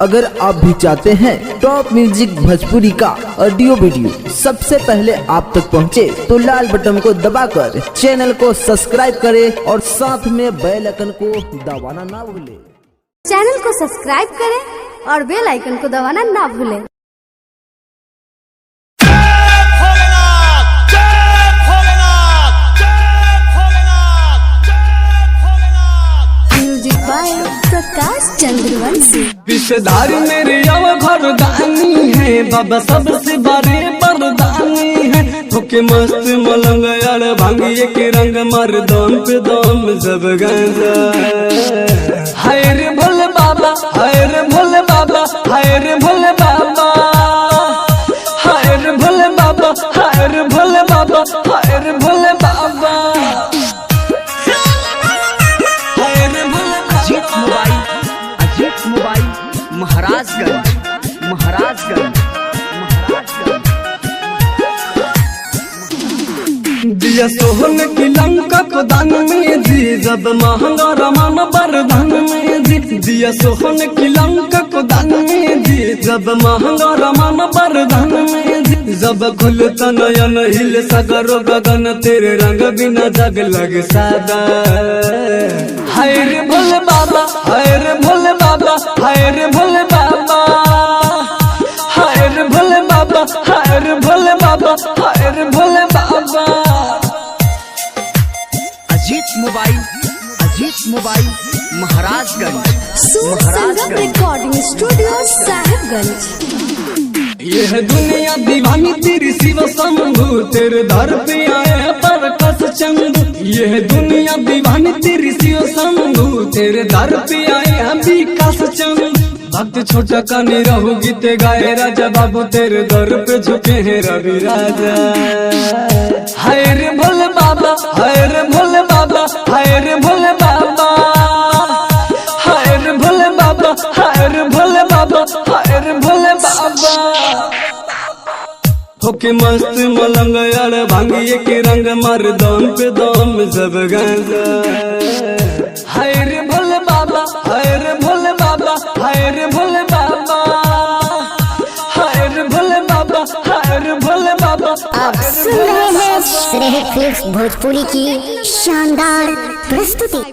अगर आप भी चाहते हैं टॉप म्यूजिक भोजपुरी का ऑडियो वीडियो सबसे पहले आप तक पहुंचे, तो लाल बटन को दबाकर चैनल को सब्सक्राइब करें और साथ में बेल आइकन को दबाना ना भूलें। चैनल को सब्सक्राइब करें और बेल आइकन को दबाना ना भूलें। Music by Prakash Chandravanshi. विषधारी मेरे घरदानी है, बाबा सबसे बड़े बरदानी है। होके मस्त मलंग यार भांगिए के रंग मार दम पे दम सब गांजा। हाय रे भोले बाबा, हाय रे भोले बाबा, हाय रे भोले बाबा, हाय रे भोले बाबा, हाय रे भोले बाबा, हाय रे भोले बाबा। अजीत मोबाइल महाराजगंज। दिया सोहन की लंका को दान में दी, जब महंगा रमान बरदान में दी। दिया सोहन की लंका को दान में दी, जब महंगा रमान बरदान में दी। जब खुलता नयन हिल सगरो गगन, तेरे रंग बिना जग लग सादा। हाय रे भोले बाबा, हाय रे भोले बाबा, हाय रे भोले बाबा, हाय रे भोले बाबा, हाय रे भोले बाबा, हाय रे भोले बाबा। अजीत मोबाइल महाराजगंज। संगम रिकॉर्डिंग स्टूडियो साहिबगंज। यह दुनिया दीवानी तेरी शिव शंभु, तेरे दर पे आए पर कस चंदू। यह दुनिया दीवानी तेरी शिव शंभु, तेरे दर पे आए विकास चंदू। भक्त छोटा का निरहु गीत गाए राजा बाबू, तेरे दर पे झुके हैं रवि राजा। हाय रे भोले बाबा, हाय रे भोले बाबा, हाय रे भोले बाबा, हाय रे भोले बाबा, हाय रे भोले बाबा, हाय रे भोले बाबा। होके मस्त मलंग यार भांगिए के रंग मार दम पे दम सब गांजा। हाय रे भोले बाबा, हाय रे भोले बाबा, हाय रे भोले बाबा, हाय रे भोले बाबा, हाय रे भोले बाबा। आप सुन रहे हैं श्रेय फिल्म्स भोजपुरी की शानदार प्रस्तुति।